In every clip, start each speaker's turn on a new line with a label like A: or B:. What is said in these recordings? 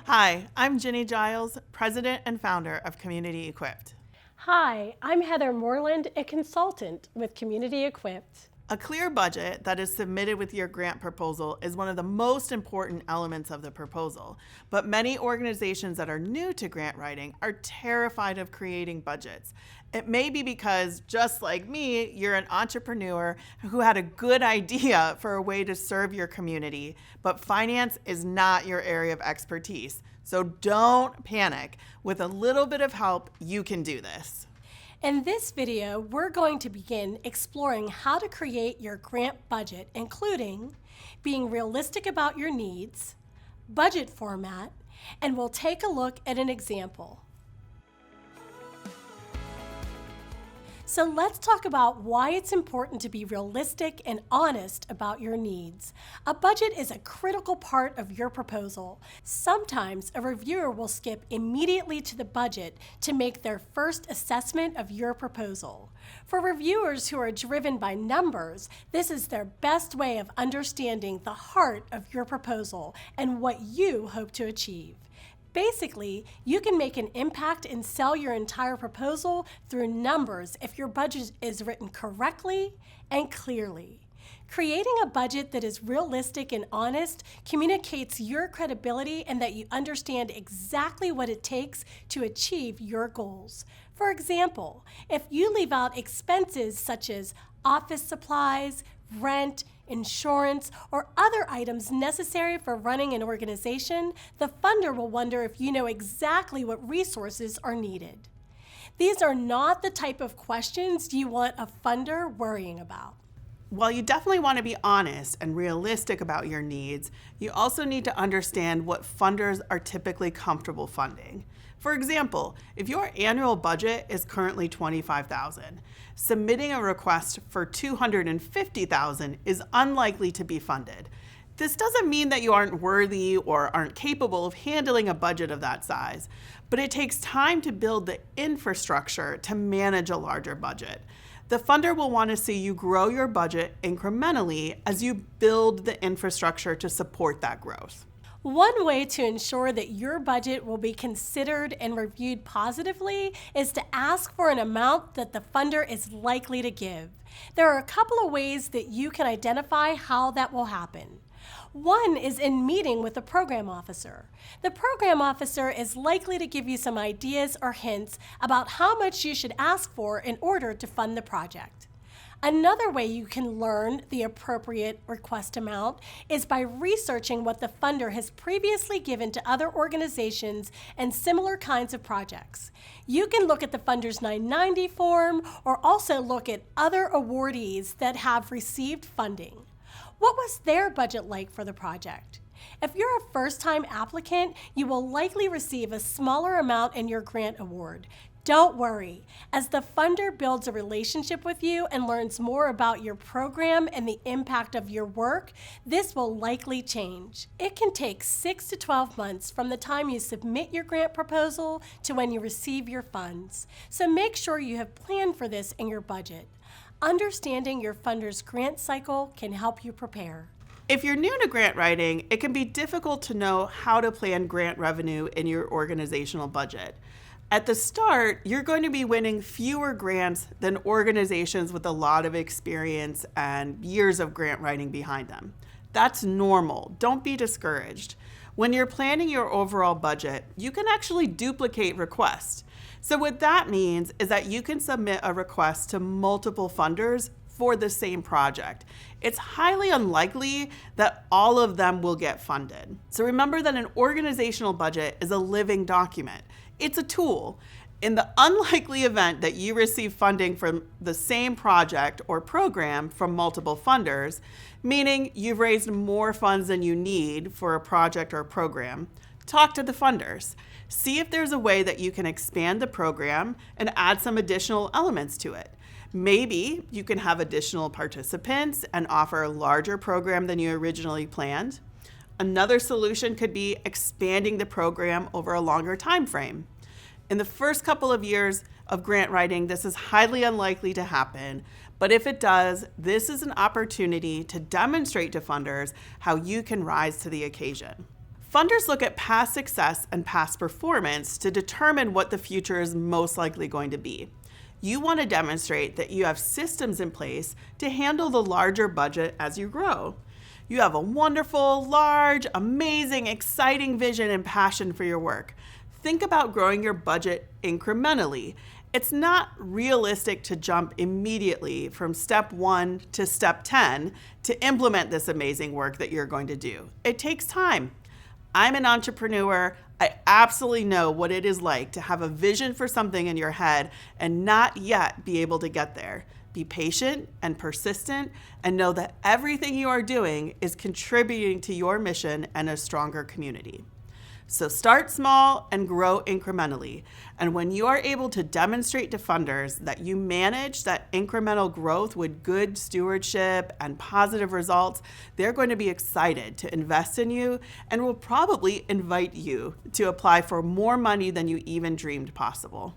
A: Hi, I'm Ginny Giles, President and Founder of Community Equipped.
B: Hi, I'm Heather Moreland, a consultant with Community Equipped.
A: A clear budget that is submitted with your grant proposal is one of the most important elements of the proposal, but many organizations that are new to grant writing are terrified of creating budgets. It may be because, just like me, you're an entrepreneur who had a good idea for a way to serve your community, but finance is not your area of expertise. So don't panic. With a little bit of help, you can do this.
B: In this video, we're going to begin exploring how to create your grant budget, including being realistic about your needs, budget format, and we'll take a look at an example. So let's talk about why it's important to be realistic and honest about your needs. A budget is a critical part of your proposal. Sometimes a reviewer will skip immediately to the budget to make their first assessment of your proposal. For reviewers who are driven by numbers, this is their best way of understanding the heart of your proposal and what you hope to achieve. Basically, you can make an impact and sell your entire proposal through numbers if your budget is written correctly and clearly. Creating a budget that is realistic and honest communicates your credibility and that you understand exactly what it takes to achieve your goals. For example, if you leave out expenses such as office supplies, rent, insurance, or other items necessary for running an organization, the funder will wonder if you know exactly what resources are needed. These are not the type of questions you want a funder worrying about.
A: While you definitely want to be honest and realistic about your needs, you also need to understand what funders are typically comfortable funding. For example, if your annual budget is currently $25,000, submitting a request for $250,000 is unlikely to be funded. This doesn't mean that you aren't worthy or aren't capable of handling a budget of that size, but it takes time to build the infrastructure to manage a larger budget. The funder will want to see you grow your budget incrementally as you build the infrastructure to support that growth.
B: One way to ensure that your budget will be considered and reviewed positively is to ask for an amount that the funder is likely to give. There are a couple of ways that you can identify how that will happen. One is in meeting with the program officer. The program officer is likely to give you some ideas or hints about how much you should ask for in order to fund the project. Another way you can learn the appropriate request amount is by researching what the funder has previously given to other organizations and similar kinds of projects. You can look at the funder's 990 form or also look at other awardees that have received funding. What was their budget like for the project? If you're a first-time applicant, you will likely receive a smaller amount in your grant award. Don't worry. As the funder builds a relationship with you and learns more about your program and the impact of your work, this will likely change. It can take 6 to 12 months from the time you submit your grant proposal to when you receive your funds. So make sure you have planned for this in your budget. Understanding your funder's grant cycle can help you prepare.
A: If you're new to grant writing, it can be difficult to know how to plan grant revenue in your organizational budget. At the start, you're going to be winning fewer grants than organizations with a lot of experience and years of grant writing behind them. That's normal. Don't be discouraged. When you're planning your overall budget, you can actually duplicate requests. So what that means is that you can submit a request to multiple funders for the same project. It's highly unlikely that all of them will get funded. So remember that an organizational budget is a living document. It's a tool. In the unlikely event that you receive funding from the same project or program from multiple funders, meaning you've raised more funds than you need for a project or program, talk to the funders. See if there's a way that you can expand the program and add some additional elements to it. Maybe you can have additional participants and offer a larger program than you originally planned. Another solution could be expanding the program over a longer time frame. In the first couple of years, of grant writing, this is highly unlikely to happen. But if it does, this is an opportunity to demonstrate to funders how you can rise to the occasion. Funders look at past success and past performance to determine what the future is most likely going to be. You want to demonstrate that you have systems in place to handle the larger budget as you grow. You have a wonderful, large, amazing, exciting vision and passion for your work. Think about growing your budget incrementally. It's not realistic to jump immediately from step 1 to step 10 to implement this amazing work that you're going to do. It takes time. I'm an entrepreneur. I absolutely know what it is like to have a vision for something in your head and not yet be able to get there. Be patient and persistent and know that everything you are doing is contributing to your mission and a stronger community. So start small and grow incrementally. And when you are able to demonstrate to funders that you manage that incremental growth with good stewardship and positive results, they're going to be excited to invest in you and will probably invite you to apply for more money than you even dreamed possible.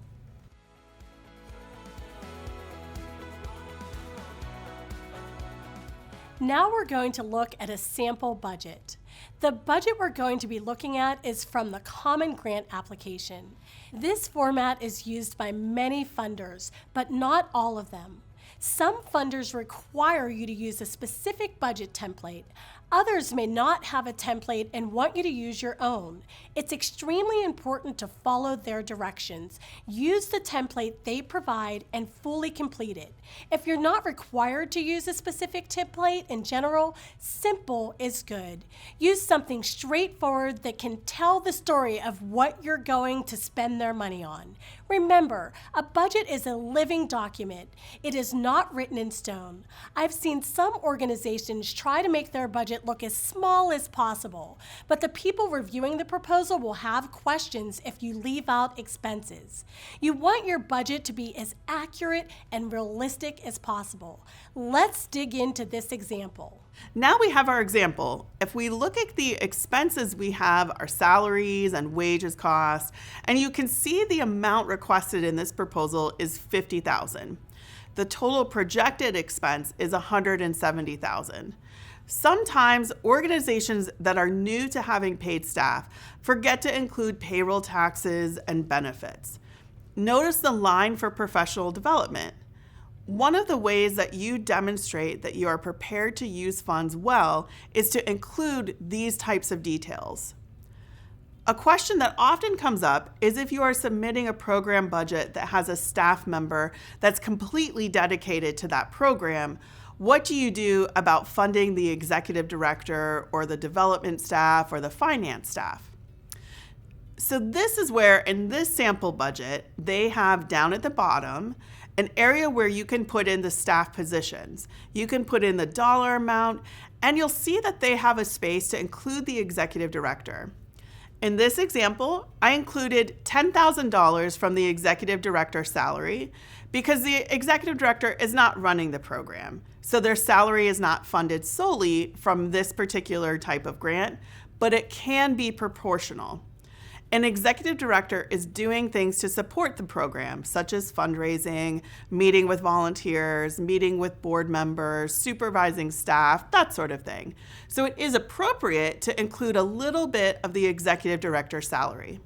B: Now we're going to look at a sample budget. The budget we're going to be looking at is from the Common Grant application. This format is used by many funders, but not all of them. Some funders require you to use a specific budget template. Others may not have a template and want you to use your own. It's extremely important to follow their directions. Use the template they provide and fully complete it. If you're not required to use a specific template in general, simple is good. Use something straightforward that can tell the story of what you're going to spend their money on. Remember, a budget is a living document. It is not written in stone. I've seen some organizations try to make their budget look as small as possible, but the people reviewing the proposal will have questions if you leave out expenses. You want your budget to be as accurate and realistic as possible. Let's dig into this example.
A: Now we have our example. If we look at the expenses we have, our salaries and wages costs, and you can see the amount requested in this proposal is $50,000. The total projected expense is $170,000. Sometimes organizations that are new to having paid staff forget to include payroll taxes and benefits. Notice the line for professional development. One of the ways that you demonstrate that you are prepared to use funds well is to include these types of details. A question that often comes up is if you are submitting a program budget that has a staff member that's completely dedicated to that program, what do you do about funding the executive director or the development staff or the finance staff? So this is where in this sample budget, they have down at the bottom an area where you can put in the staff positions. You can put in the dollar amount, and you'll see that they have a space to include the executive director. In this example, I included $10,000 from the executive director's salary because the executive director is not running the program. So their salary is not funded solely from this particular type of grant, but it can be proportional. An executive director is doing things to support the program, such as fundraising, meeting with volunteers, meeting with board members, supervising staff, that sort of thing. So it is appropriate to include a little bit of the executive director's salary.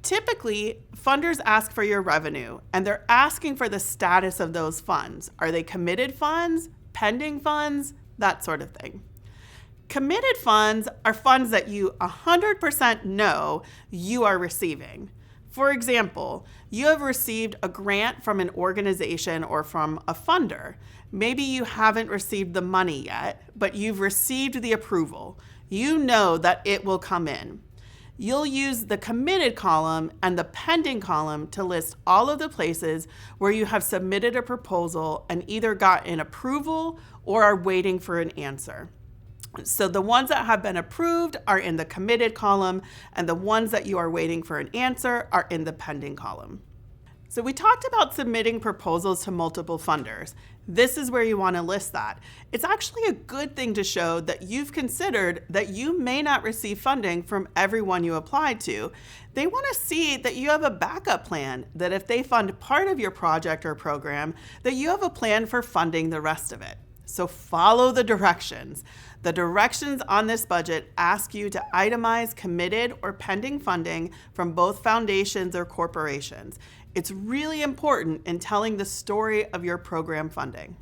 A: Typically, funders ask for your revenue, and they're asking for the status of those funds. Are they committed funds, pending funds, that sort of thing? Committed funds are funds that you 100% know you are receiving. For example, you have received a grant from an organization or from a funder. Maybe you haven't received the money yet, but you've received the approval. You know that it will come in. You'll use the committed column and the pending column to list all of the places where you have submitted a proposal and either got an approval or are waiting for an answer. So the ones that have been approved are in the committed column, and the ones that you are waiting for an answer are in the pending column. So we talked about submitting proposals to multiple funders. This is where you want to list that. It's actually a good thing to show that you've considered that you may not receive funding from everyone you applied to. They want to see that you have a backup plan, that if they fund part of your project or program, that you have a plan for funding the rest of it. So follow the directions. The directions on this budget ask you to itemize committed or pending funding from both foundations or corporations. It's really important in telling the story of your program funding.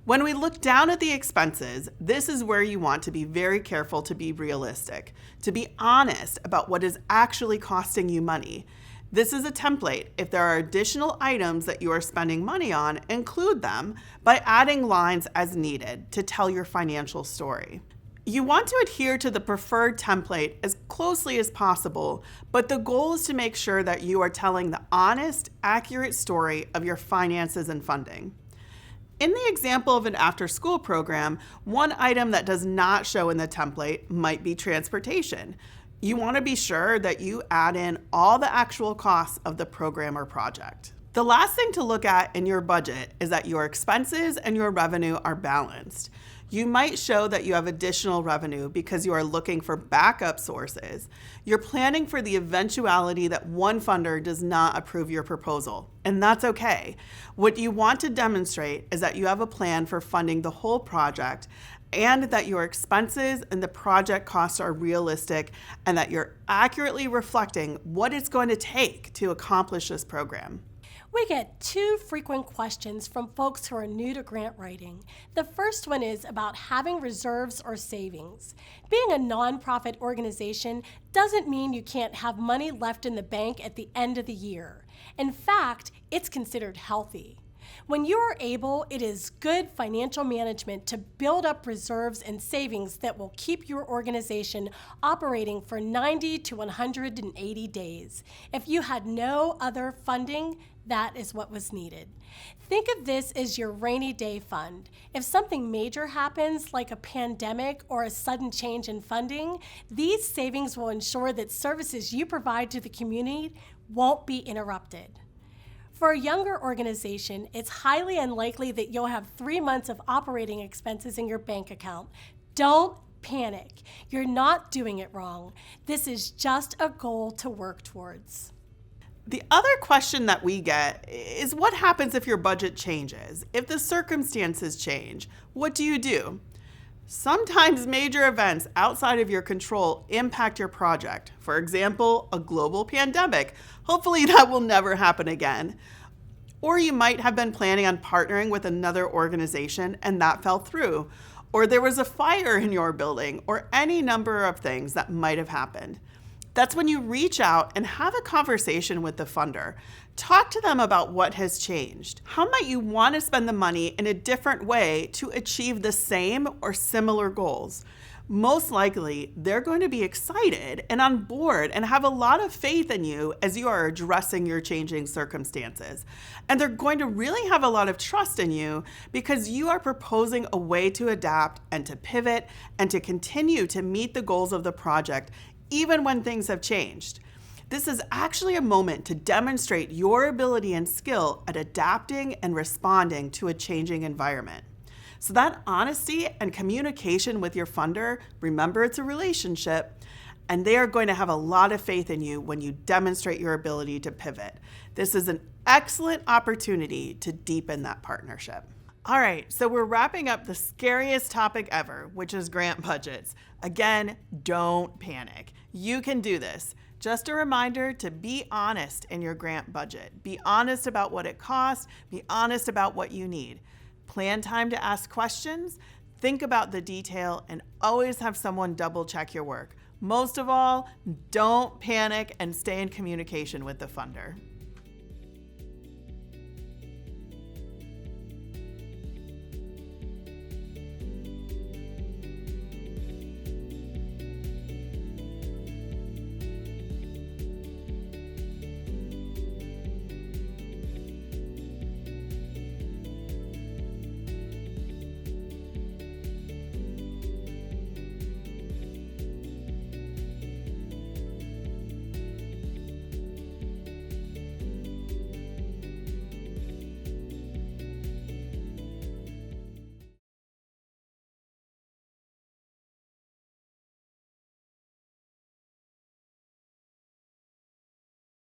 A: When we look down at the expenses, this is where you want to be very careful to be realistic, to be honest about what is actually costing you money. This is a template. If there are additional items that you are spending money on, include them by adding lines as needed to tell your financial story. You want to adhere to the preferred template as closely as possible, but the goal is to make sure that you are telling the honest, accurate story of your finances and funding. In the example of an after-school program, one item that does not show in the template might be transportation. You want to be sure that you add in all the actual costs of the program or project. The last thing to look at in your budget is that your expenses and your revenue are balanced. You might show that you have additional revenue because you are looking for backup sources. You're planning for the eventuality that one funder does not approve your proposal, and that's okay. What you want to demonstrate is that you have a plan for funding the whole project and that your expenses and the project costs are realistic and that you're accurately reflecting what it's going to take to accomplish this program.
B: We get two frequent questions from folks who are new to grant writing. The first one is about having reserves or savings. Being a nonprofit organization doesn't mean you can't have money left in the bank at the end of the year. In fact, it's considered healthy. When you are able, it is good financial management to build up reserves and savings that will keep your organization operating for 90 to 180 days. If you had no other funding, that is what was needed. Think of this as your rainy day fund. If something major happens, like a pandemic or a sudden change in funding, these savings will ensure that services you provide to the community won't be interrupted. For a younger organization, it's highly unlikely that you'll have 3 months of operating expenses in your bank account. Don't panic. You're not doing it wrong. This is just a goal to work towards.
A: The other question that we get is what happens if your budget changes? If the circumstances change, what do you do? Sometimes major events outside of your control impact your project. For example, a global pandemic. Hopefully that will never happen again. Or you might have been planning on partnering with another organization and that fell through. Or there was a fire in your building, or any number of things that might have happened. That's when you reach out and have a conversation with the funder. Talk to them about what has changed. How might you want to spend the money in a different way to achieve the same or similar goals? Most likely, they're going to be excited and on board and have a lot of faith in you as you are addressing your changing circumstances. And they're going to really have a lot of trust in you because you are proposing a way to adapt and to pivot and to continue to meet the goals of the project even when things have changed. This is actually a moment to demonstrate your ability and skill at adapting and responding to a changing environment. So that honesty and communication with your funder, remember it's a relationship, and they are going to have a lot of faith in you when you demonstrate your ability to pivot. This is an excellent opportunity to deepen that partnership. All right, so we're wrapping up the scariest topic ever, which is grant budgets. Again, don't panic. You can do this. Just a reminder to be honest in your grant budget. Be honest about what it costs. Be honest about what you need. Plan time to ask questions. Think about the detail and always have someone double check your work. Most of all, don't panic and stay in communication with the funder.